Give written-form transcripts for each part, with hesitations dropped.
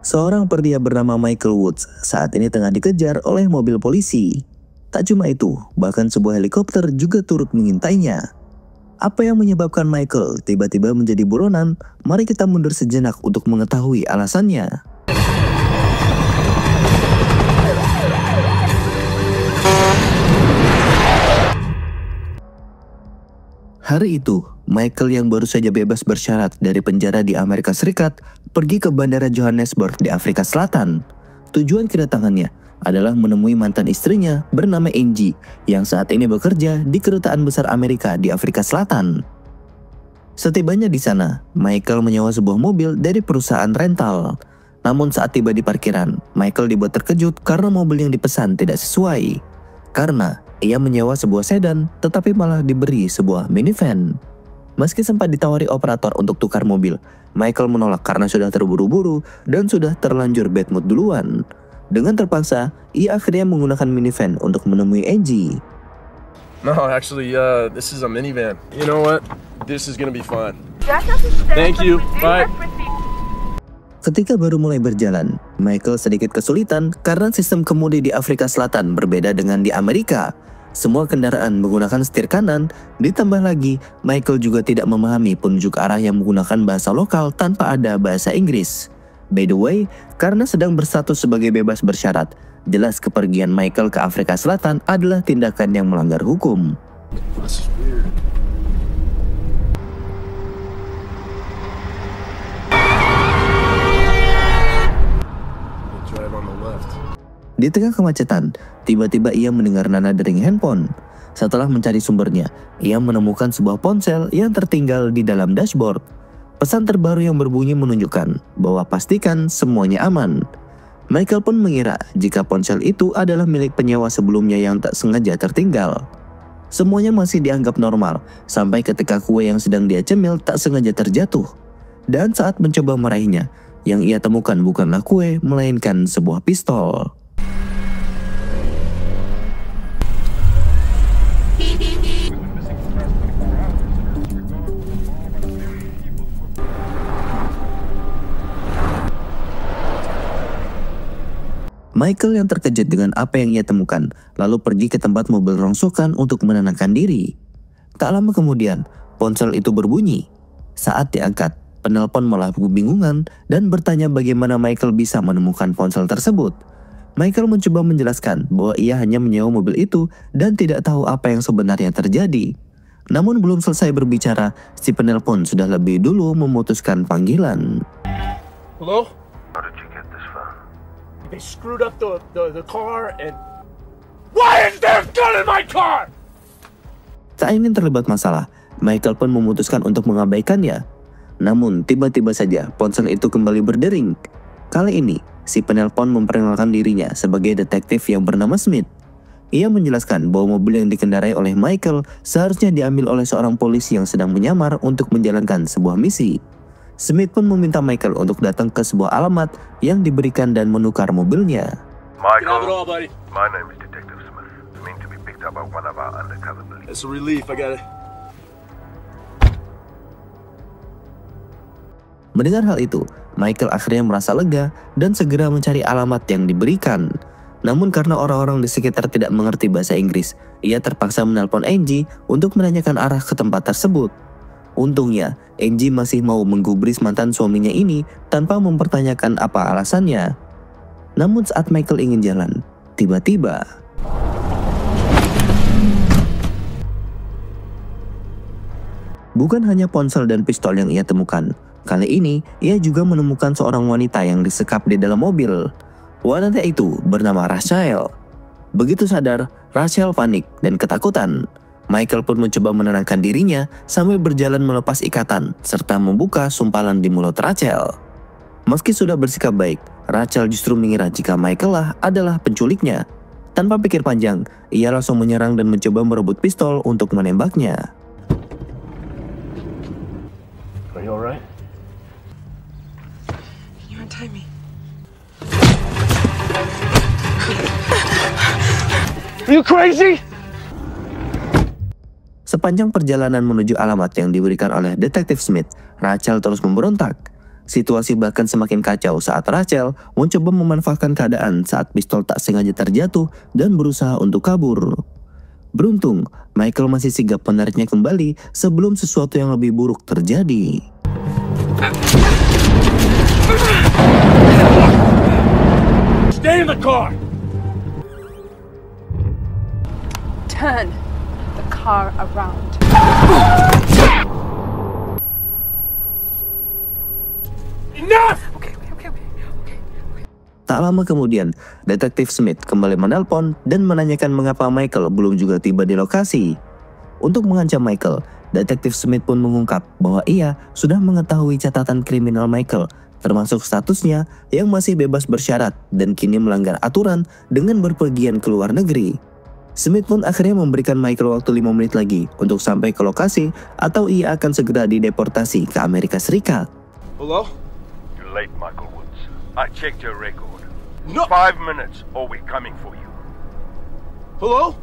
Seorang pria bernama Michael Woods saat ini tengah dikejar oleh mobil polisi. Tak cuma itu, bahkan sebuah helikopter juga turut mengintainya. Apa yang menyebabkan Michael tiba-tiba menjadi buronan? Mari kita mundur sejenak untuk mengetahui alasannya. Hari itu, Michael yang baru saja bebas bersyarat dari penjara di Amerika Serikat pergi ke Bandara Johannesburg di Afrika Selatan. Tujuan kedatangannya adalah menemui mantan istrinya bernama Angie yang saat ini bekerja di Kedutaan Besar Amerika di Afrika Selatan. Setibanya di sana, Michael menyewa sebuah mobil dari perusahaan rental. Namun saat tiba di parkiran, Michael dibuat terkejut karena mobil yang dipesan tidak sesuai. Karena ia menyewa sebuah sedan, tetapi malah diberi sebuah minivan. Meski sempat ditawari operator untuk tukar mobil, Michael menolak karena sudah terburu-buru dan sudah terlanjur bad mood duluan. Dengan terpaksa, ia akhirnya menggunakan minivan untuk menemui Angie. No, actually, this is a minivan. You know what? This is gonna be fun. Thank you. Bye. Ketika baru mulai berjalan, Michael sedikit kesulitan karena sistem kemudi di Afrika Selatan berbeda dengan di Amerika. Semua kendaraan menggunakan setir kanan, ditambah lagi Michael juga tidak memahami penunjuk arah yang menggunakan bahasa lokal tanpa ada bahasa Inggris. By the way, karena sedang berstatus sebagai bebas bersyarat, jelas kepergian Michael ke Afrika Selatan adalah tindakan yang melanggar hukum. Di tengah kemacetan, tiba-tiba ia mendengar nada dering handphone. Setelah mencari sumbernya, ia menemukan sebuah ponsel yang tertinggal di dalam dashboard. Pesan terbaru yang berbunyi menunjukkan bahwa pastikan semuanya aman. Michael pun mengira jika ponsel itu adalah milik penyewa sebelumnya yang tak sengaja tertinggal. Semuanya masih dianggap normal, sampai ketika kue yang sedang dia cemil tak sengaja terjatuh. Dan saat mencoba meraihnya, yang ia temukan bukanlah kue, melainkan sebuah pistol. Michael yang terkejut dengan apa yang ia temukan, lalu pergi ke tempat mobil rongsokan untuk menenangkan diri. Tak lama kemudian, ponsel itu berbunyi. Saat diangkat, penelpon malah kebingungan dan bertanya bagaimana Michael bisa menemukan ponsel tersebut. Michael mencoba menjelaskan bahwa ia hanya menyewa mobil itu dan tidak tahu apa yang sebenarnya terjadi. Namun belum selesai berbicara, si penelpon sudah lebih dulu memutuskan panggilan. Hello? How did you get this phone? They screwed up the car and... Why is there a gun in my car? Tak ingin terlibat masalah, Michael pun memutuskan untuk mengabaikannya. Namun tiba-tiba saja ponsel itu kembali berdering. Kali ini, si penelpon memperkenalkan dirinya sebagai detektif yang bernama Smith. Ia menjelaskan bahwa mobil yang dikendarai oleh Michael seharusnya diambil oleh seorang polisi yang sedang menyamar untuk menjalankan sebuah misi. Smith pun meminta Michael untuk datang ke sebuah alamat yang diberikan dan menukar mobilnya. Michael, all, buddy. my name is Detective Smith. I mean to be picked up by one of our undercover police. It's a relief. I got it. Mendengar hal itu, Michael akhirnya merasa lega dan segera mencari alamat yang diberikan. Namun karena orang-orang di sekitar tidak mengerti bahasa Inggris, ia terpaksa menelpon Angie untuk menanyakan arah ke tempat tersebut. Untungnya, Angie masih mau menggubris mantan suaminya ini tanpa mempertanyakan apa alasannya. Namun saat Michael ingin jalan, tiba-tiba bukan hanya ponsel dan pistol yang ia temukan. Kali ini, ia juga menemukan seorang wanita yang disekap di dalam mobil. Wanita itu bernama Rachel. Begitu sadar, Rachel panik dan ketakutan. Michael pun mencoba menenangkan dirinya sambil berjalan melepas ikatan serta membuka sumpalan di mulut Rachel. Meski sudah bersikap baik, Rachel justru mengira jika Michael lah adalah penculiknya. Tanpa pikir panjang, ia langsung menyerang dan mencoba merebut pistol untuk menembaknya. Are you alright? Can you untie me? Are you crazy? Sepanjang perjalanan menuju alamat yang diberikan oleh Detektif Smith, Rachel terus memberontak. Situasi bahkan semakin kacau saat Rachel mencoba memanfaatkan keadaan saat pistol tak sengaja terjatuh dan berusaha untuk kabur. Beruntung, Michael masih sigap menariknya kembali sebelum sesuatu yang lebih buruk terjadi. Stay in the car! Turn the car around. Enough! Okay. Tak lama kemudian, Detektif Smith kembali menelpon dan menanyakan mengapa Michael belum juga tiba di lokasi. Untuk mengancam Michael, Detektif Smith pun mengungkap bahwa ia sudah mengetahui catatan kriminal Michael, termasuk statusnya yang masih bebas bersyarat dan kini melanggar aturan dengan berpergian ke luar negeri. Smith pun akhirnya memberikan Michael waktu 5 menit lagi untuk sampai ke lokasi atau ia akan segera dideportasi ke Amerika Serikat. Hello? You're late, Michael Woods. I checked your record. No! 5 minutes or we're coming for you. Hello?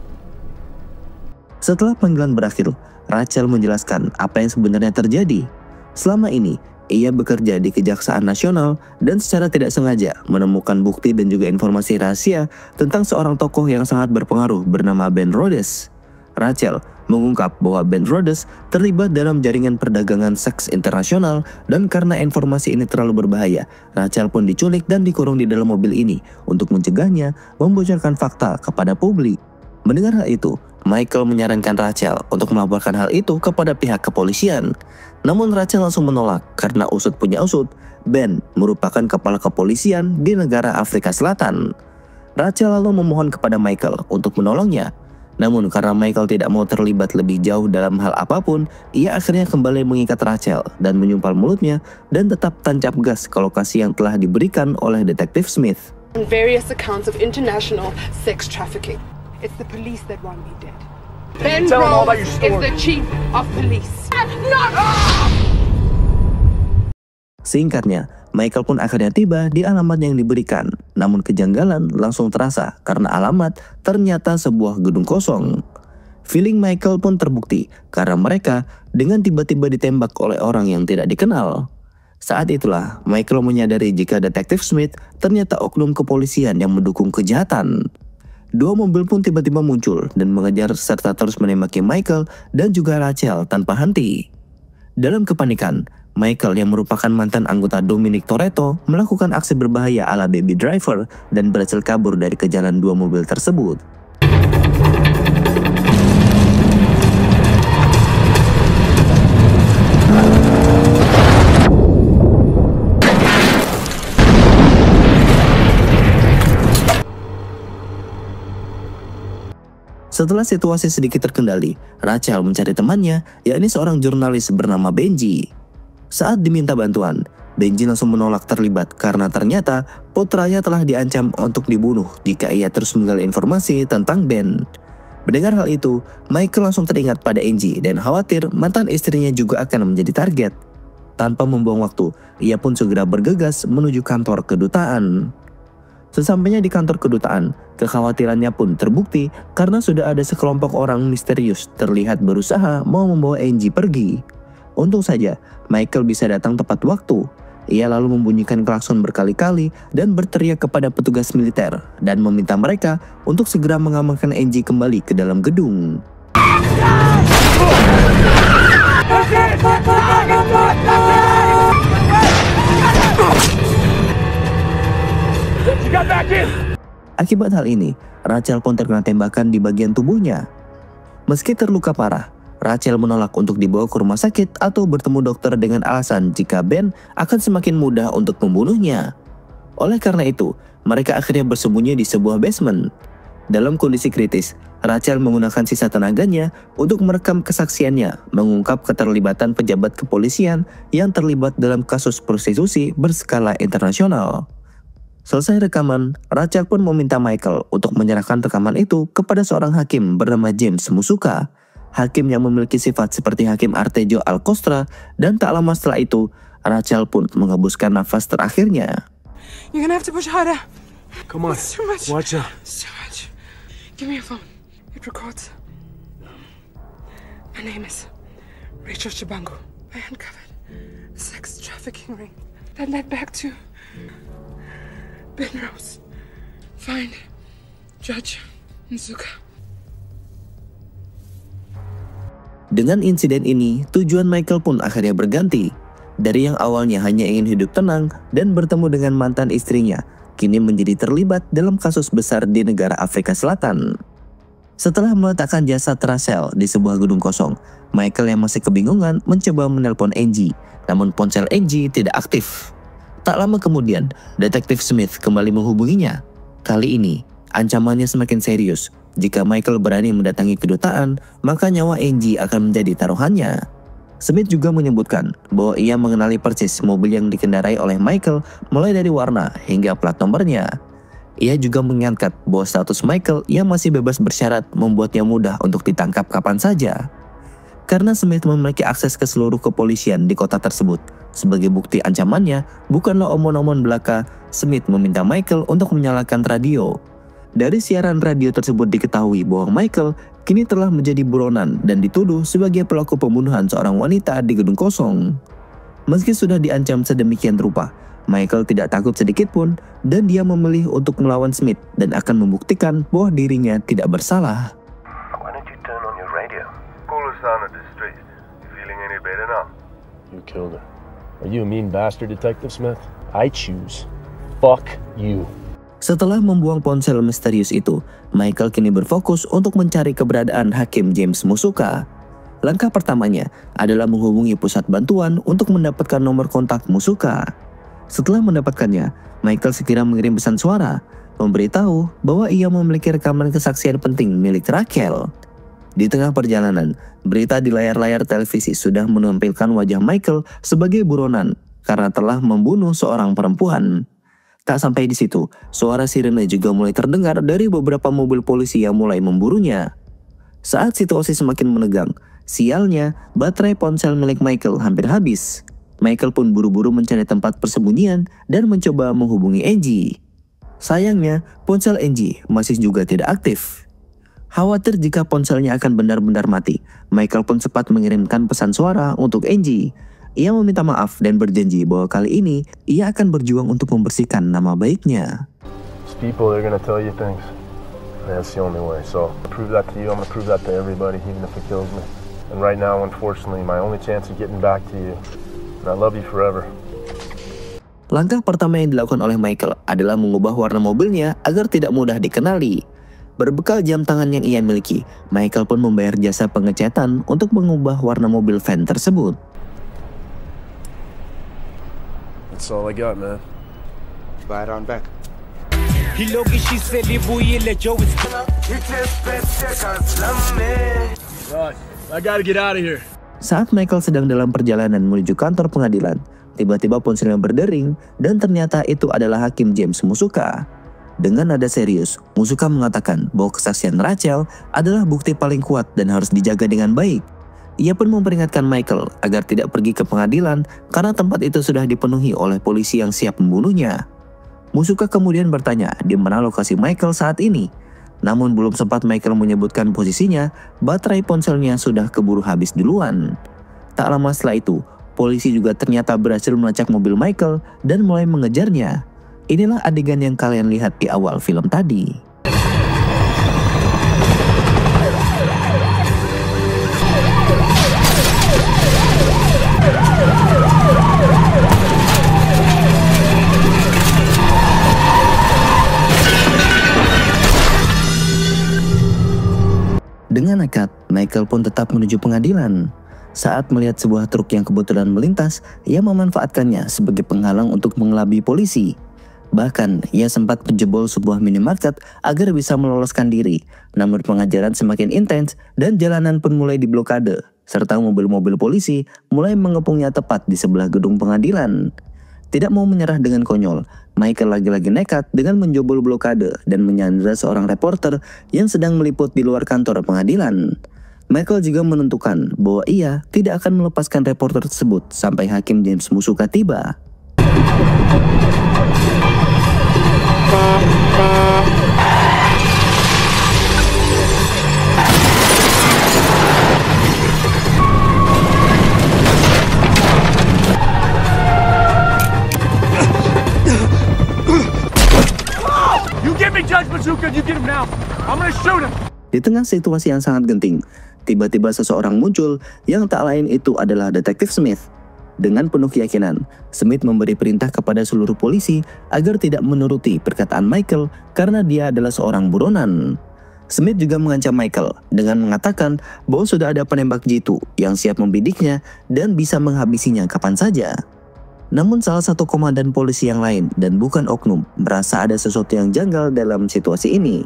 Setelah panggilan berakhir, Rachel menjelaskan apa yang sebenarnya terjadi. Selama ini, ia bekerja di Kejaksaan Nasional dan secara tidak sengaja menemukan bukti dan juga informasi rahasia tentang seorang tokoh yang sangat berpengaruh bernama Ben Rhodes. Rachel mengungkap bahwa Ben Rhodes terlibat dalam jaringan perdagangan seks internasional dan karena informasi ini terlalu berbahaya, Rachel pun diculik dan dikurung di dalam mobil ini untuk mencegahnya membocorkan fakta kepada publik. Mendengar hal itu, Michael menyarankan Rachel untuk melaporkan hal itu kepada pihak kepolisian. Namun Rachel langsung menolak karena usut punya usut, Ben merupakan kepala kepolisian di negara Afrika Selatan. Rachel lalu memohon kepada Michael untuk menolongnya. Namun karena Michael tidak mau terlibat lebih jauh dalam hal apapun, ia akhirnya kembali mengikat Rachel dan menyumpal mulutnya dan tetap tancap gas ke lokasi yang telah diberikan oleh Detektif Smith. On various accounts of international sex trafficking. It's the police that want me dead. Ben tell them all about Rhodes your is story. the chief of police. Singkatnya, Michael pun akhirnya tiba di alamat yang diberikan. Namun kejanggalan langsung terasa karena alamat ternyata sebuah gedung kosong. Feeling Michael pun terbukti karena mereka dengan tiba-tiba ditembak oleh orang yang tidak dikenal. Saat itulah Michael menyadari jika Detektif Smith ternyata oknum kepolisian yang mendukung kejahatan. 2 mobil pun tiba-tiba muncul dan mengejar serta terus menembaki Michael dan juga Rachel tanpa henti. Dalam kepanikan, Michael yang merupakan mantan anggota Dominic Toretto melakukan aksi berbahaya ala Baby Driver dan berhasil kabur dari kejaran 2 mobil tersebut. Setelah situasi sedikit terkendali, Rachel mencari temannya, yakni seorang jurnalis bernama Benji. Saat diminta bantuan, Benji langsung menolak terlibat karena ternyata putranya telah diancam untuk dibunuh jika ia terus menggali informasi tentang Ben. Mendengar hal itu, Michael langsung teringat pada Angie dan khawatir mantan istrinya juga akan menjadi target. Tanpa membuang waktu, ia pun segera bergegas menuju kantor kedutaan. Sesampainya di kantor kedutaan, kekhawatirannya pun terbukti karena sudah ada sekelompok orang misterius terlihat berusaha mau membawa Angie pergi. Untung saja, Michael bisa datang tepat waktu. Ia lalu membunyikan klakson berkali-kali dan berteriak kepada petugas militer dan meminta mereka untuk segera mengamankan Angie kembali ke dalam gedung. Akibat hal ini, Rachel pun terkena tembakan di bagian tubuhnya. Meski terluka parah, Rachel menolak untuk dibawa ke rumah sakit atau bertemu dokter dengan alasan jika Ben akan semakin mudah untuk membunuhnya. Oleh karena itu, mereka akhirnya bersembunyi di sebuah basement. Dalam kondisi kritis, Rachel menggunakan sisa tenaganya untuk merekam kesaksiannya mengungkap keterlibatan pejabat kepolisian yang terlibat dalam kasus prostitusi berskala internasional. Selesai rekaman, Rachel pun meminta Michael untuk menyerahkan rekaman itu kepada seorang hakim bernama James Musuka. Hakim yang memiliki sifat seperti Hakim Artejo Alcostra, dan tak lama setelah itu, Rachel pun menghembuskan nafas terakhirnya. You're gonna have to push harder. Come on. It's too much. Watch out. It's too much. Give me your phone. It records. My name is Rachel Chibango. I uncovered a sex trafficking ring. that led back to Penrose. Find Judge Nzuka. Dengan insiden ini, tujuan Michael pun akhirnya berganti. Dari yang awalnya hanya ingin hidup tenang dan bertemu dengan mantan istrinya, kini menjadi terlibat dalam kasus besar di negara Afrika Selatan. Setelah meletakkan jasad Rachel di sebuah gedung kosong, Michael yang masih kebingungan mencoba menelpon Angie, namun ponsel Angie tidak aktif. Tak lama kemudian, Detektif Smith kembali menghubunginya. Kali ini, ancamannya semakin serius. Jika Michael berani mendatangi kedutaan, maka nyawa Angie akan menjadi taruhannya. Smith juga menyebutkan bahwa ia mengenali persis mobil yang dikendarai oleh Michael mulai dari warna hingga plat nomornya. Ia juga mengingatkan bahwa status Michael yang masih bebas bersyarat membuatnya mudah untuk ditangkap kapan saja. Karena Smith memiliki akses ke seluruh kepolisian di kota tersebut, sebagai bukti ancamannya bukanlah omon-omon belaka, Smith meminta Michael untuk menyalakan radio. Dari siaran radio tersebut diketahui bahwa Michael kini telah menjadi buronan dan dituduh sebagai pelaku pembunuhan seorang wanita di gedung kosong. Meski sudah diancam sedemikian rupa, Michael tidak takut sedikit pun dan dia memilih untuk melawan Smith dan akan membuktikan bahwa dirinya tidak bersalah. Why don't you turn on your radio? Caller sounded distressed. You feeling any better now? You killed her. Are you a mean bastard, Detective Smith? I choose. Fuck you. Setelah membuang ponsel misterius itu, Michael kini berfokus untuk mencari keberadaan Hakim James Musuka. Langkah pertamanya adalah menghubungi pusat bantuan untuk mendapatkan nomor kontak Musuka. Setelah mendapatkannya, Michael segera mengirim pesan suara, memberitahu bahwa ia memiliki rekaman kesaksian penting milik Rachel. Di tengah perjalanan, berita di layar-layar televisi sudah menampilkan wajah Michael sebagai buronan karena telah membunuh seorang perempuan. Tak sampai di situ, suara sirene juga mulai terdengar dari beberapa mobil polisi yang mulai memburunya. Saat situasi semakin menegang, sialnya baterai ponsel milik Michael hampir habis. Michael pun buru-buru mencari tempat persembunyian dan mencoba menghubungi Angie. Sayangnya, ponsel Angie masih juga tidak aktif. Khawatir jika ponselnya akan benar-benar mati, Michael pun sempat mengirimkan pesan suara untuk Angie. Ia meminta maaf dan berjanji bahwa kali ini ia akan berjuang untuk membersihkan nama baiknya. These people, they're gonna tell you things. That's the only way. So, to prove that to you, I'm gonna prove that to everybody, even if it kills me. And right now, unfortunately, my only chance of getting back to you. I love you forever. Langkah pertama yang dilakukan oleh Michael adalah mengubah warna mobilnya agar tidak mudah dikenali. Berbekal jam tangan yang ia miliki, Michael pun membayar jasa pengecatan untuk mengubah warna mobil van tersebut. That's all I got, man. Buy it on back. Right, I gotta get out of here. Saat Michael sedang dalam perjalanan menuju kantor pengadilan, tiba-tiba ponselnya berdering dan ternyata itu adalah Hakim James Musuka. Dengan nada serius, Musuka mengatakan bahwa kesaksian Rachel adalah bukti paling kuat dan harus dijaga dengan baik. Ia pun memperingatkan Michael agar tidak pergi ke pengadilan karena tempat itu sudah dipenuhi oleh polisi yang siap membunuhnya. Musuka kemudian bertanya di mana lokasi Michael saat ini. Namun belum sempat Michael menyebutkan posisinya, baterai ponselnya sudah keburu habis duluan. Tak lama setelah itu, polisi juga ternyata berhasil melacak mobil Michael dan mulai mengejarnya. Inilah adegan yang kalian lihat di awal film tadi. Dengan nekat, Michael pun tetap menuju pengadilan. Saat melihat sebuah truk yang kebetulan melintas, ia memanfaatkannya sebagai penghalang untuk mengelabui polisi. Bahkan, ia sempat menjebol sebuah minimarket agar bisa meloloskan diri. Namun pengajaran semakin intens dan jalanan pun mulai diblokade, serta mobil-mobil polisi mulai mengepungnya tepat di sebelah gedung pengadilan. Tidak mau menyerah dengan konyol, Michael lagi-lagi nekat dengan menjobol blokade dan menyandera seorang reporter yang sedang meliput di luar kantor pengadilan. Michael juga menentukan bahwa ia tidak akan melepaskan reporter tersebut sampai Hakim James Musuka tiba. good. You get him now. I'm gonna shoot him. Di tengah situasi yang sangat genting, tiba-tiba seseorang muncul yang tak lain itu adalah Detektif Smith. Dengan penuh keyakinan, Smith memberi perintah kepada seluruh polisi agar tidak menuruti perkataan Michael karena dia adalah seorang buronan. Smith juga mengancam Michael dengan mengatakan bahwa sudah ada penembak jitu yang siap membidiknya dan bisa menghabisinya kapan saja. Namun salah satu komandan polisi yang lain dan bukan oknum merasa ada sesuatu yang janggal dalam situasi ini.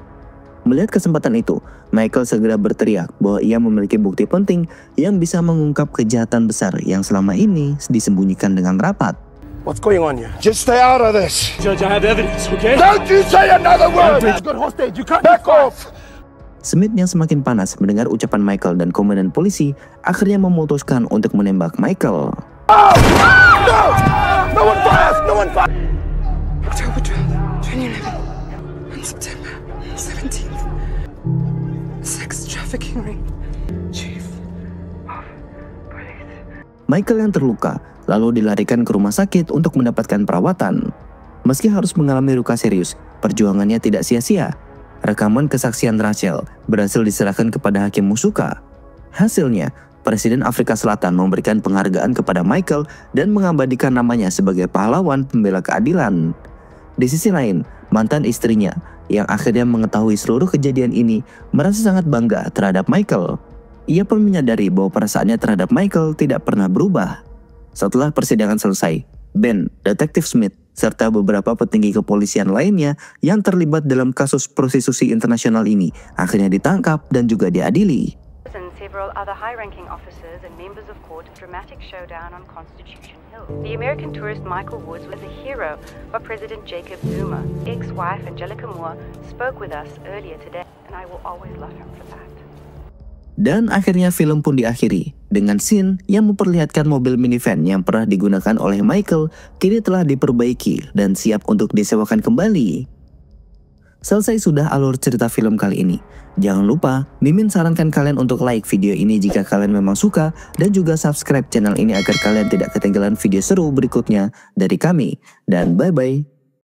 Melihat kesempatan itu, Michael segera berteriak bahwa ia memiliki bukti penting yang bisa mengungkap kejahatan besar yang selama ini disembunyikan dengan rapat. What's going on here? Just stay out of this. Judge, I have evidence, okay? Don't you say another word! Good hostage, you can't Back off! Smith yang semakin panas mendengar ucapan Michael dan komandan polisi akhirnya memutuskan untuk menembak Michael. No! No one fires! No one fires! October 12, 2011. On September 17th. Sex trafficking ring. Chief of police. Michael yang terluka lalu dilarikan ke rumah sakit untuk mendapatkan perawatan. Meski harus mengalami luka serius, perjuangannya tidak sia-sia. Rekaman kesaksian Rachel berhasil diserahkan kepada Hakim Musuka. Hasilnya, Presiden Afrika Selatan memberikan penghargaan kepada Michael dan mengabadikan namanya sebagai pahlawan pembela keadilan. Di sisi lain, mantan istrinya yang akhirnya mengetahui seluruh kejadian ini merasa sangat bangga terhadap Michael. Ia pun menyadari bahwa perasaannya terhadap Michael tidak pernah berubah. Setelah persidangan selesai, Ben, Detektif Smith, serta beberapa petinggi kepolisian lainnya yang terlibat dalam kasus prostitusi internasional ini akhirnya ditangkap dan juga diadili. And several other high-ranking officers and members of court a dramatic showdown on Constitution Hill. The American tourist Michael Woods was a hero while President Jacob Zuma, ex-wife Angelica Moore, spoke with us earlier today, and I will always love him for that. Dan akhirnya film pun diakhiri dengan scene yang memperlihatkan mobil minivan yang pernah digunakan oleh Michael kini telah diperbaiki dan siap untuk disewakan kembali. Selesai sudah alur cerita film kali ini. Jangan lupa, Mimin sarankan kalian untuk like video ini jika kalian memang suka dan juga subscribe channel ini agar kalian tidak ketinggalan video seru berikutnya dari kami. Dan bye-bye.